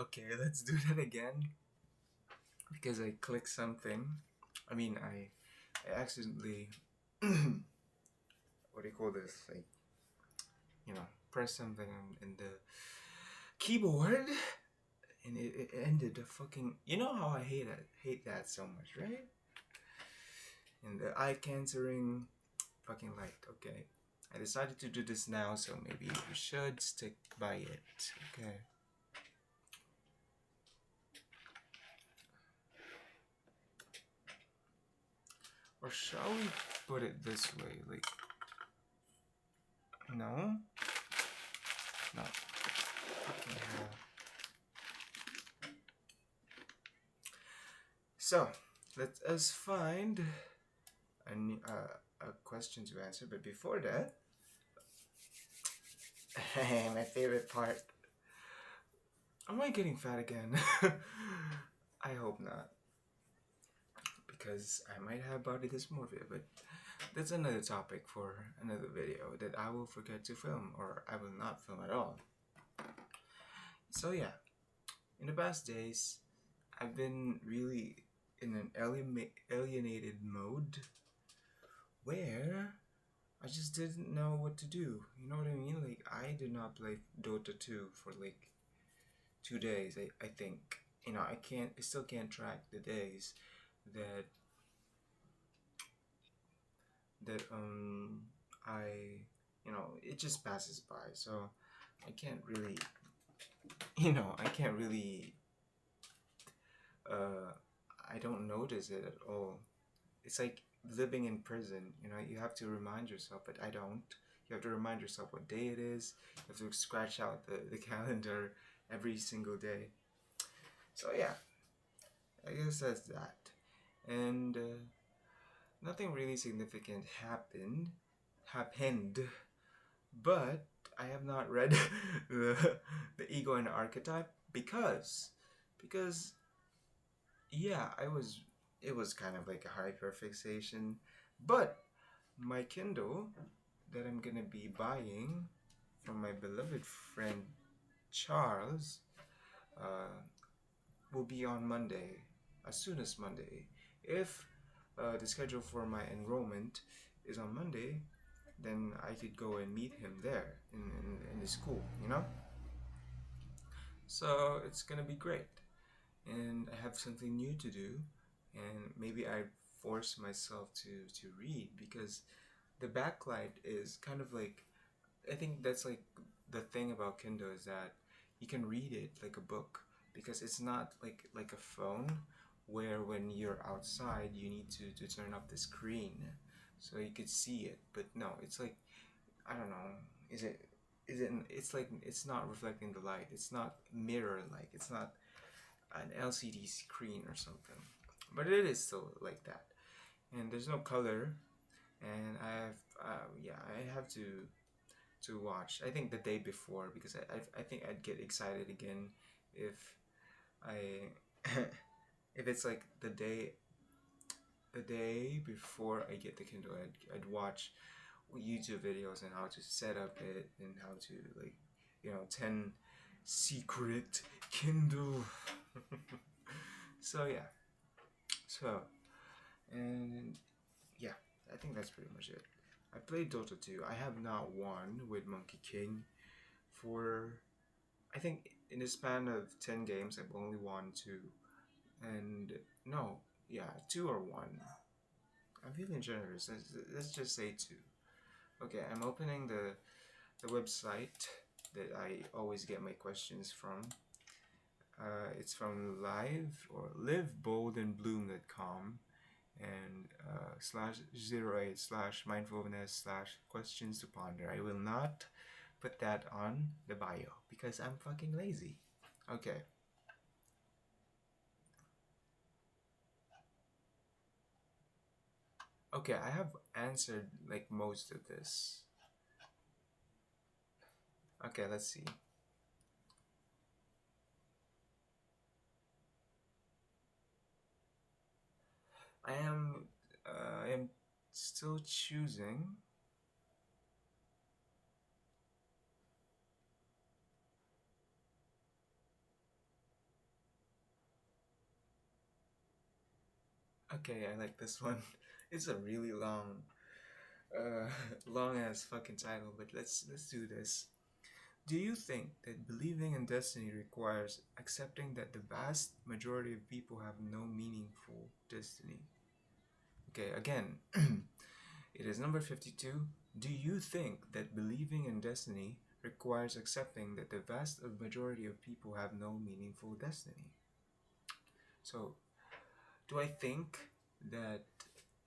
Okay, let's do that again because I clicked something. I mean, I accidentally what do you call this? Like, press something in the keyboard, and it ended the fucking. You know how I hate that so much, right? And the eye cancering fucking light. Okay, I decided to do this now, so maybe we should stick by it. Okay. Or shall we put it this way? Like, no? No. Fucking hell. So, let us find a question to answer. But before that, my favorite part. Am I getting fat again? I hope not. Because I might have body dysmorphia, but that's another topic for another video that I will forget to film or I will not film at all. So yeah, in the past days, I've been really in an alienated mode where I just didn't know what to do. You know what I mean? Like, I did not play Dota 2 for like 2 days, I think. I still can't track the days that that I it just passes by. So I can't really I can't really uh I don't notice it at all. It's like living in prison. You have to remind yourself, but I don't. You have to remind yourself what day it is. You have to scratch out the calendar every single day. So yeah, I guess that's that. And nothing really significant happened, but I have not read the ego and archetype because yeah, it was kind of like a hyperfixation, but my Kindle that I'm gonna be buying from my beloved friend Charles uh, will be on Monday, as soon as Monday. If the schedule for my enrollment is on Monday, then I could go and meet him there in the school, you know? So it's gonna be great. And I have something new to do, and maybe I force myself to read because the backlight is kind of like, I think that's like the thing about Kindle is that you can read it like a book because it's not like a phone where when you're outside you need to turn up the screen so you could see it. But no, it's like, I don't know, is it it's like it's not reflecting the light. It's not mirror like. It's not an LCD screen or something. But it is still like that. And there's no color, and I have to watch. I think the day before because I think I'd get excited again if I if it's like the day before I get the Kindle. I'd watch YouTube videos on how to set up it and how to 10 secret Kindle. So yeah. So and yeah, I think that's pretty much it. I played Dota 2. I have not won with Monkey King for, I think in the span of 10 games I've only won 2. And no, yeah, 2 or 1. I'm feeling generous. Let's just say 2. Okay, I'm opening the website that I always get my questions from. It's from liveboldandbloom.com and /08 /mindfulness /questions to ponder. I will not put that on the bio because I'm fucking lazy. Okay. Okay, I have answered like most of this. Okay, let's see. I am still choosing. Okay, I like this one. It's a really uh, long ass fucking title, but let's do this. Do you think that believing in destiny requires accepting that the vast majority of people have no meaningful destiny? Okay, again, it is number 52. Do you think that believing in destiny requires accepting that the vast majority of people have no meaningful destiny? So, do I think that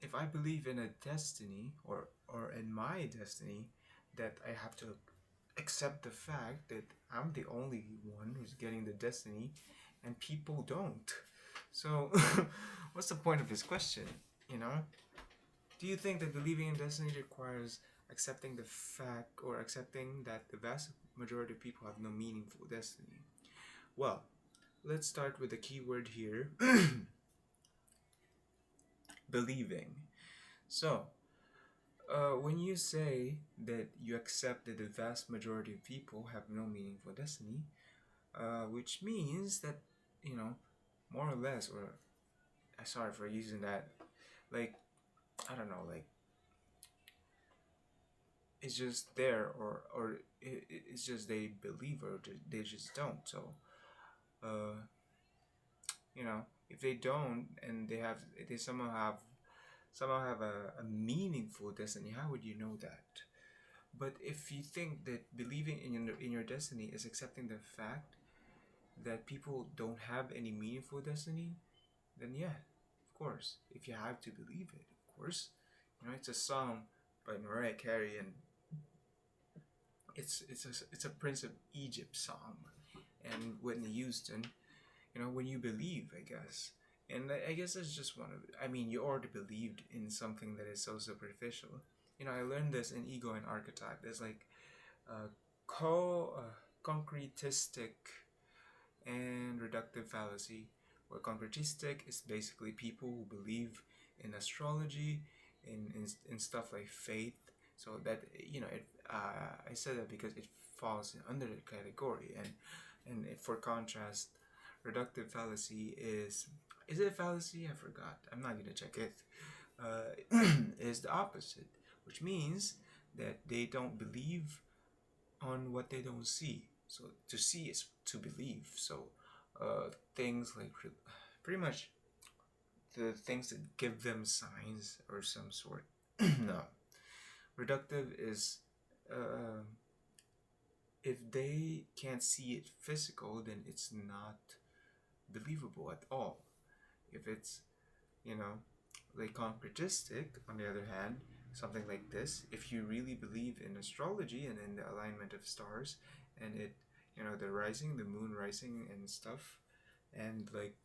if I believe in a destiny or in my destiny, that I have to accept the fact that I'm the only one who's getting the destiny and people don't? So, what's the point of this question? You know? Do you think that believing in destiny requires accepting the fact or accepting that the vast majority of people have no meaningful destiny? Well, let's start with the key word here believing. So, when you say that you accept that the vast majority of people have no meaningful destiny, which means that, you know, more or less, or sorry for using that, like, I don't know, like, it's just there, or it's just they believe or they just don't. So, uh, if they don't and they somehow have a meaningful destiny, how would you know that? But if you think that believing in your destiny is accepting the fact that people don't have any meaningful destiny, then yeah, of course. If you have to believe it, of course. It's a song by Mariah Carey, and it's a Prince of Egypt song, and Whitney Houston. When you believe, I guess. And I guess that's just one of it. I mean, you already believed in something that is so superficial. I learned this in Ego and Archetype. There's like concretistic and reductive fallacy, where concretistic is basically people who believe in astrology, in stuff like faith. So that I said that because it falls under the category, and for contrast, reductive fallacy is it a fallacy? I forgot. I'm not gonna check it. Is the opposite, which means that they don't believe on what they don't see. So to see is to believe. So things like pretty much the things that give them signs or some sort. No, reductive is uh, if they can't see it physical, then it's not believable at all. If it's you know like concretistic, on the other hand, something like this, if you really believe in astrology and in the alignment of stars, and the rising, the moon rising and stuff, and like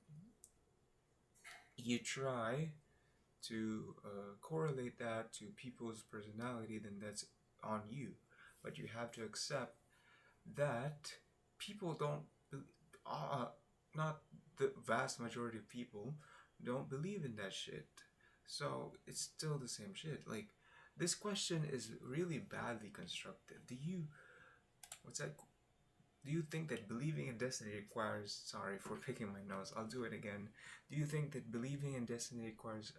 you try to correlate that to people's personality, then that's on you. But you have to accept that people don't not the vast majority of people don't believe in that shit. So it's still the same shit. Like, this question is really badly constructed. What's that? Do you think that believing in destiny requires, sorry for picking my nose, I'll do it again. Do you think that believing in destiny requires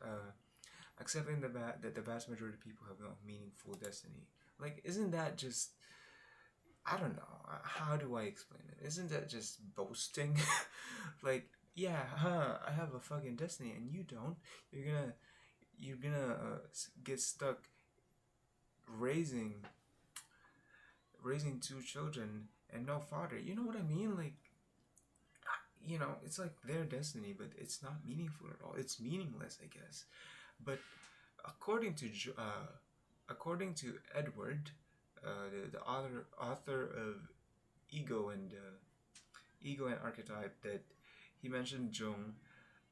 accepting that the vast majority of people have no meaningful destiny? Like, isn't that just, I don't know, how do I explain it? Isn't that just boasting? Like, yeah, I have a fucking destiny and you don't. You're gonna get stuck raising two children and no father. You know what I mean? Like, it's like their destiny, but it's not meaningful at all. It's meaningless, I guess. But according to according to Edward, the author of Ego and Archetype, that he mentioned Jung,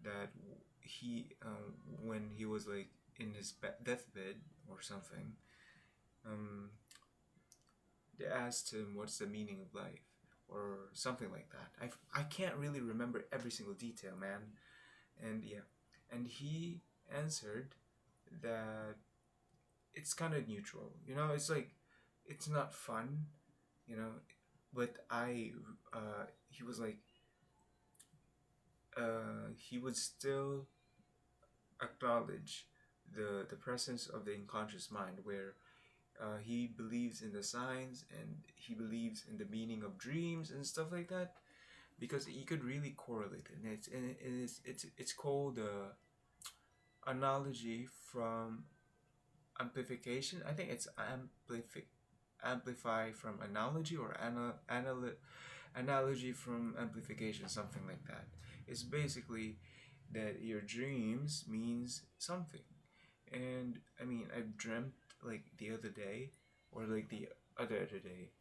that he when he was like in his deathbed or something, um, they asked him what's the meaning of life or something like that. I can't really remember every single detail, man. And yeah, and he answered that it's kind of neutral. It's like it's not fun, but he was like he would still acknowledge the presence of the unconscious mind, where he believes in the signs and he believes in the meaning of dreams and stuff like that, because you could really correlate it. And it's called analogy from amplification. I think it's amplify from analogy, or analogy from amplification, something like that. It's basically that your dreams means something. And I mean, I dreamt like the other day, or like the other day,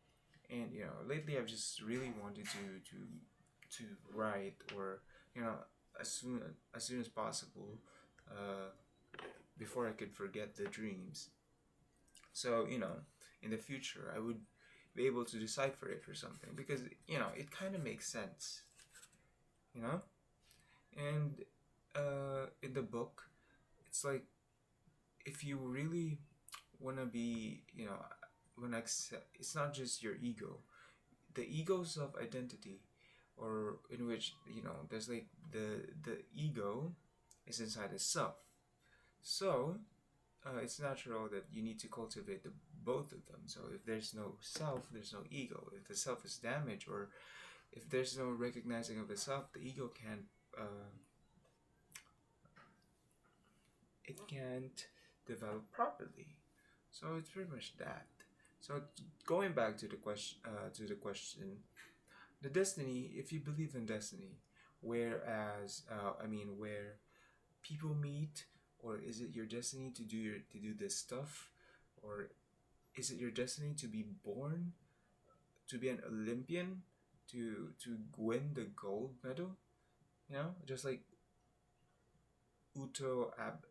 and lately I've just really wanted to write, or you know as soon as possible, uh, before I could forget the dreams. So in the future I would be able to decipher it or something, because it kind of makes sense, you know. And in the book, it's like, if you really want to be, when accept, it's not just your ego, the ego's of identity, or in which there's like the ego is inside the self. So it's natural that you need to cultivate both of them. So if there's no self, there's no ego. If the self is damaged, or if there's no recognizing of the self, the ego uh, can't develop properly. So it's pretty much that. So going back to the question, the destiny. If you believe in destiny, whereas where people meet, or is it your destiny to do this stuff, or is it your destiny to be born, to be an Olympian, to win the gold medal? Just like Uto Ab.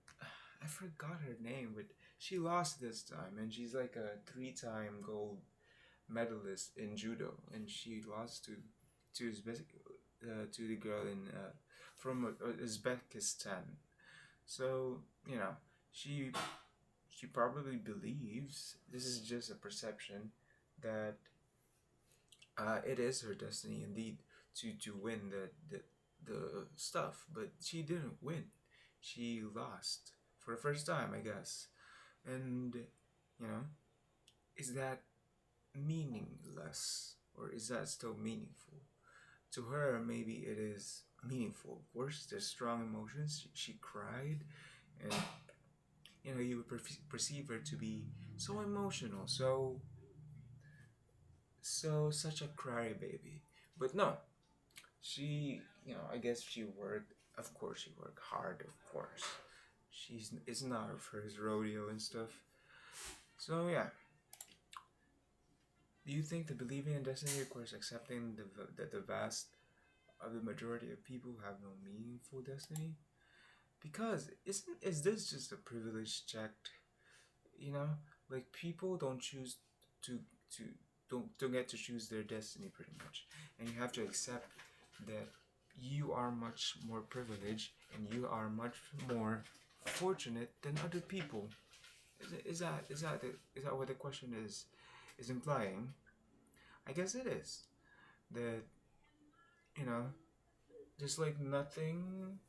I forgot her name, but she lost this time, and she's like a three-time gold medalist in judo, and she lost to the girl in from Uzbekistan. So she she probably believes, this is just a perception, that it is her destiny indeed to win the stuff, but she didn't win. She lost for the first time, I guess. And you know, is that meaningless, or is that still meaningful? To her, maybe it is meaningful. Of course, there's strong emotions. She cried, and you would perceive her to be so emotional, so such a crybaby. But no, she, I guess she worked. Of course, she worked hard. Of course, it's not her first rodeo and stuff. So yeah, do you think that believing in destiny requires accepting that the vast of the majority of people have no meaningful destiny? Because is this just a privilege checked? You know, like, people don't choose to to don't get to choose their destiny, pretty much, and you have to accept that you are much more privileged and you are much more fortunate than other people. Is that what the question is implying? I guess it is that, you know just like nothing.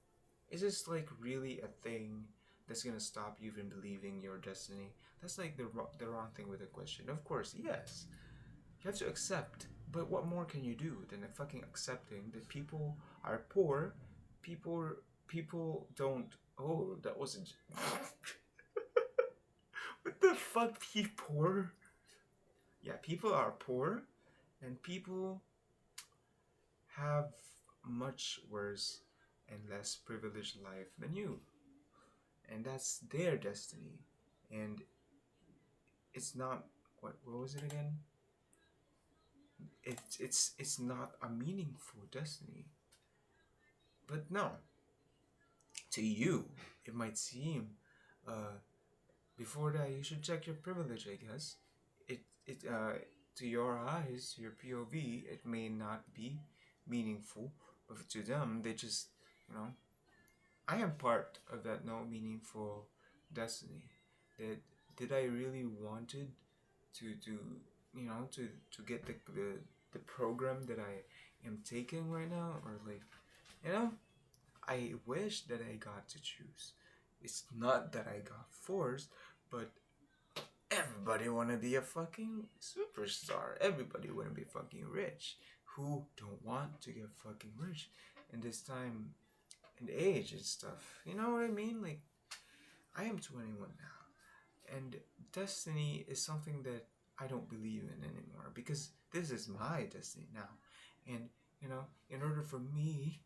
Is this like really a thing that's gonna stop you from believing your destiny? That's like the wrong thing with the question. Of course, yes, you have to accept, but what more can you do than fucking accepting that people are poor? People people don't. Oh, that wasn't. What the fuck? People poor? Yeah, people are poor, and people have much worse and less privileged life than you, and that's their destiny. And it's not, what was it again? It's not a meaningful destiny. But no, to you it might seem, uh before that, you should check your privilege, I guess. It to your eyes, to your POV, it may not be meaningful, but to them, they just, you know I am part of that no meaningful destiny. That did I really wanted to to get the program that I am taking right now, or like, you know I wish that I got to choose. It's not that I got forced, but everybody wanna be a fucking superstar. Everybody wanna be fucking rich. Who don't want to get fucking rich in this time and age and stuff? You know what I mean? Like, I am 21 now, and destiny is something that I don't believe in anymore because this is my destiny now. And, in order for me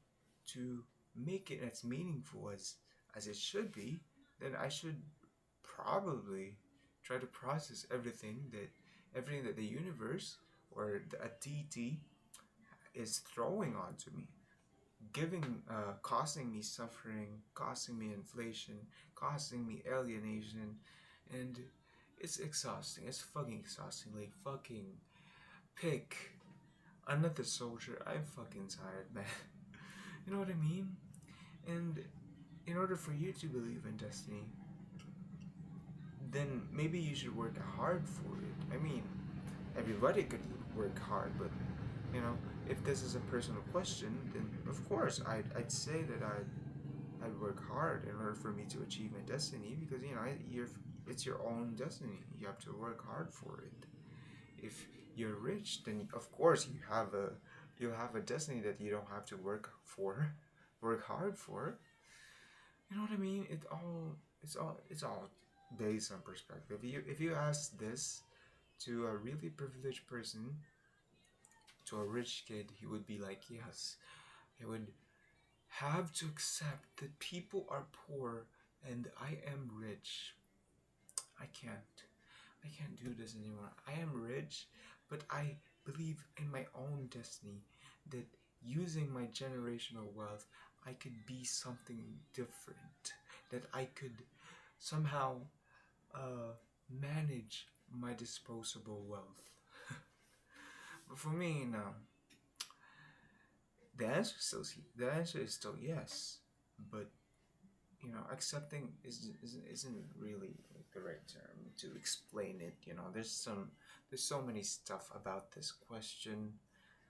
to make it as meaningful as it should be, then I should probably try to process everything that the universe or a deity is throwing onto me, giving causing me suffering, causing me inflation, causing me alienation, and it's exhausting. It's fucking exhausting. Like, fucking pick another soldier. I'm fucking tired, man. You know what I mean? And in order for you to believe in destiny, then maybe you should work hard for it. I mean, everybody could work hard, but you know, if this is a personal question, then of course I'd say that I'd work hard in order for me to achieve my destiny because it's your own destiny. You have to work hard for it. If you're rich, then of course you have a destiny that you don't have to work hard for. You know what I mean? It's all based on perspective. If you ask this to a really privileged person, to a rich kid, he would be like, yes, he would have to accept that people are poor and I am rich. I can't. I can't do this anymore. I am rich, but I believe in my own destiny that using my generational wealth, I could be something different. That I could somehow manage my disposable wealth. But for me, no. The answer is still yes, but accepting isn't really like the right term to explain it. There's so many stuff about this question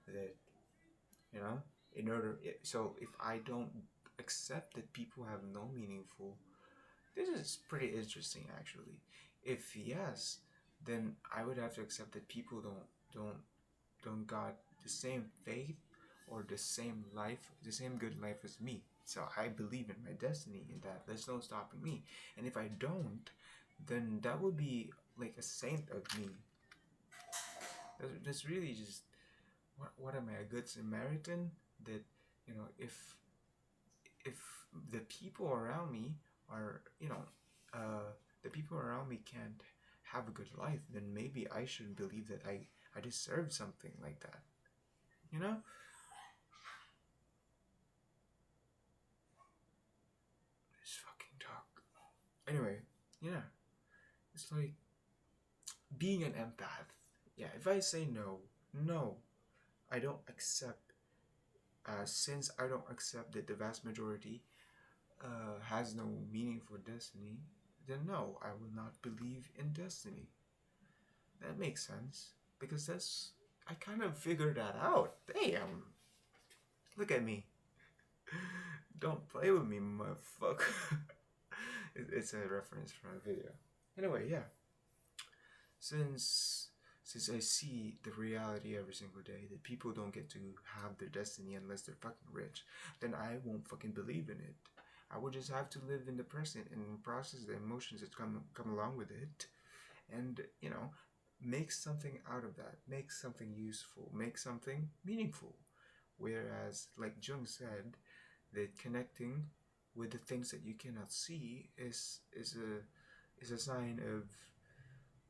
that you know so if I don't accept that people have no meaningful, this is pretty interesting actually. If yes, then I would have to accept that people don't got the same faith or the same life, the same good life as me. So I believe in my destiny in that. There's no stopping me. And if I don't, then that would be like a saint of me. That's really just what am I, a good Samaritan? That if the people around me are the people around me can't have a good life, then maybe I should believe that I deserve something like that. You know? This fucking talk. Anyway, yeah. It's like being an empath. Yeah, if I say no, I don't accept. Since I don't accept that the vast majority has no meaning for destiny, then no, I will not believe in destiny. That makes sense because that's I kind of figured that out. Damn, look at me. Don't play with me, motherfucker. It's a reference from a video. Anyway, yeah. Since since I see the reality every single day that people don't get to have their destiny unless they're fucking rich, then I won't fucking believe in it. I will just have to live in the present and process the emotions that come along with it, and make something out of that. Make something useful. Make something meaningful. Whereas, like Jung said, that connecting with the things that you cannot see is a sign of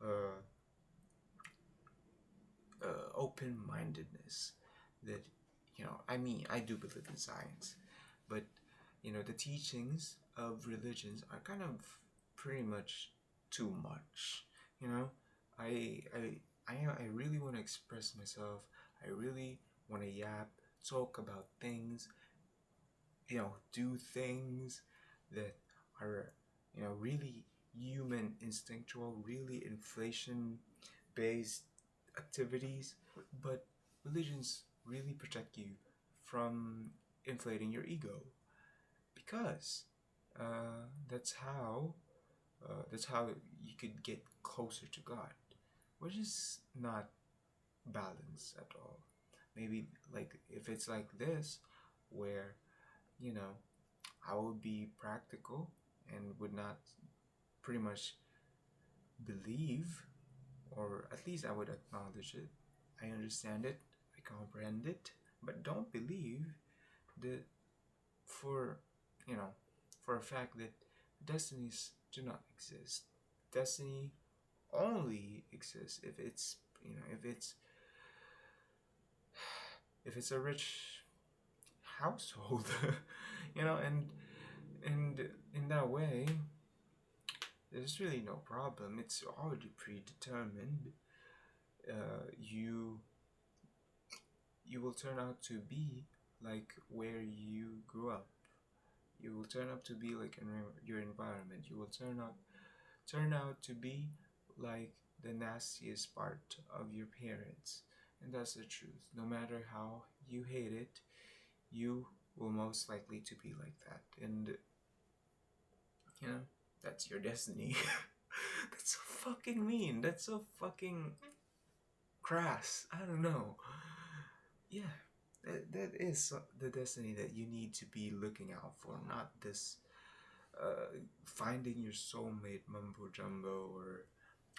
uh, open mindedness. That I mean, I do believe in science, but the teachings of religions are kind of pretty much too much. You know, I I I really want to express myself. I really want to yap, talk about things, do things that are, really human, instinctual, really inflation based activities. But religions really protect you from inflating your ego because that's how that's how you could get closer to God, which is not balanced at all. Maybe like if it's like this, where you know I would be practical and would not pretty much believe, or at least I would acknowledge it. I understand it, I comprehend it, but don't believe that for you know for a fact that destinies do not exist. Destiny only exists if it's if it's a rich household, and in that way, there's really no problem. It's already predetermined. You will turn out to be like where you grew up. You will turn out to be like in your environment. You will turn out to be like the nastiest part of your parents. And that's the truth. No matter how you hate it, you will most likely to be like that. And you know, that's your destiny. That's so fucking mean. That's so fucking crass. I don't know. Yeah, that is the destiny that you need to be looking out for, not this finding your soulmate mumbo jumbo or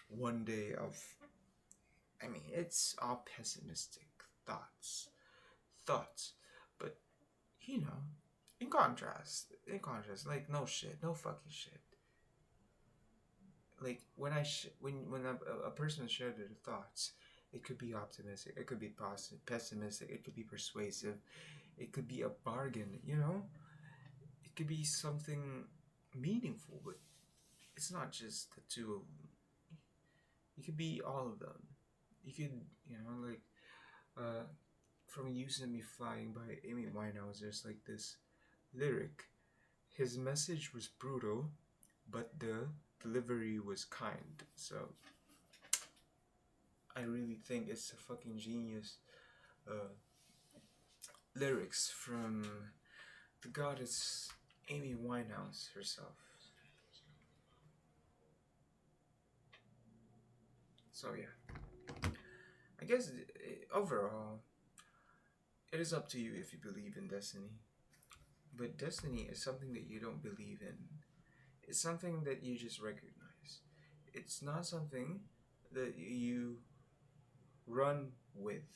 one day of. I mean, it's all pessimistic thoughts, thoughts, but you know, in contrast, like no shit, no fucking shit. Like when when a person shared their thoughts, it could be optimistic, it could be positive, pessimistic, it could be persuasive, it could be a bargain, it could be something meaningful, but it's not just the two of them. It could be all of them. You could, like, uh, from "You Sent Me Flying" by Amy Winehouse, there's like this lyric. His message was brutal, but the delivery was kind. So I really think it's a fucking genius uh, lyrics from the goddess Amy Winehouse herself. So yeah, I guess overall, it is up to you if you believe in destiny. But destiny is something that you don't believe in. It's something that you just recognize. It's not something that you run with.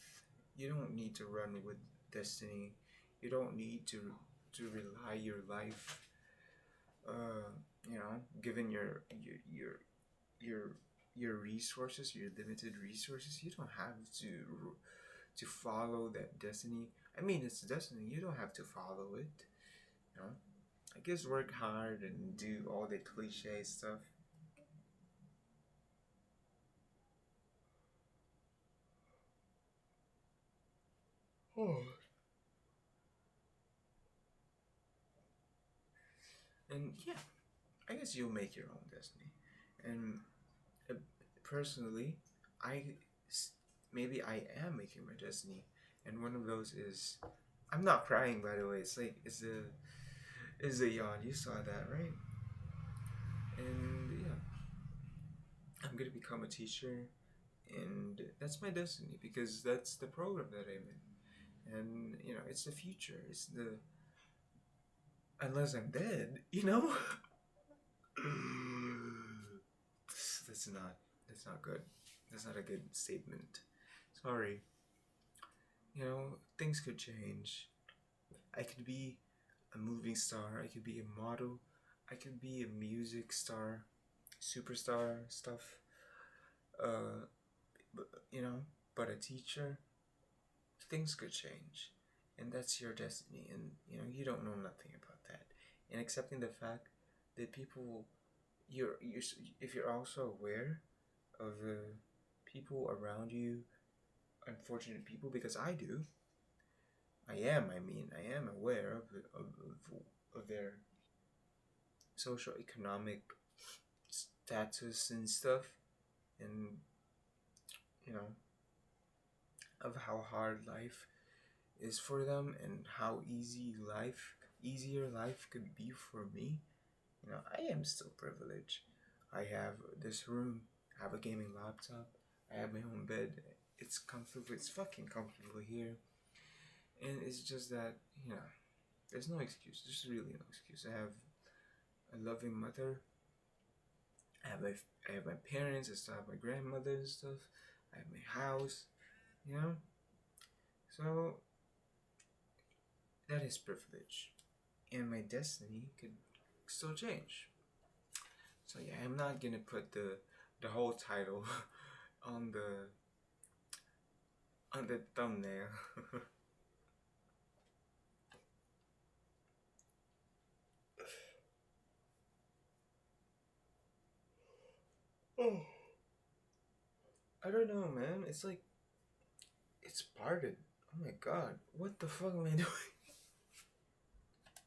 You don't need to run with destiny. You don't need to rely your life, uh, given your your resources, your limited resources. You don't have to follow that destiny. I mean, it's destiny. You don't have to follow it. You know, I guess work hard and do all the cliche stuff. Oh. And yeah, I guess you'll make your own destiny. And uh, personally, I maybe I am making my destiny, and one of those is I'm not crying, by the way. It's like it's a yawn. You saw that, right? And yeah, I'm gonna become a teacher, and that's my destiny because that's the program that I'm in, and it's the future. It's the unless I'm dead, that's not that's not good. That's not a good statement. Sorry. Things could change. I could be a movie star. I could be a model. I could be a music star, superstar stuff. Uh, but, but a teacher. Things could change, and that's your destiny. And you don't know nothing about that. And accepting the fact that people, you're if you're also aware of the people around you, unfortunate people, because I do. I am aware of their social economic status and stuff, and you know of how hard life is for them and how easier life could be for me. I am still privileged. I have this room, I have a gaming laptop, I have my own bed. It's comfortable, it's fucking comfortable here. And it's just that, there's no excuse. There's really no excuse. I have a loving mother. I have my parents. I still have my grandmother and stuff. I have my house. You know. So that is privilege, and my destiny could still change. So yeah, I'm not gonna put the whole title on the thumbnail. Oh, I don't know, man. It's like it's parted. Oh my god, what the fuck am I doing?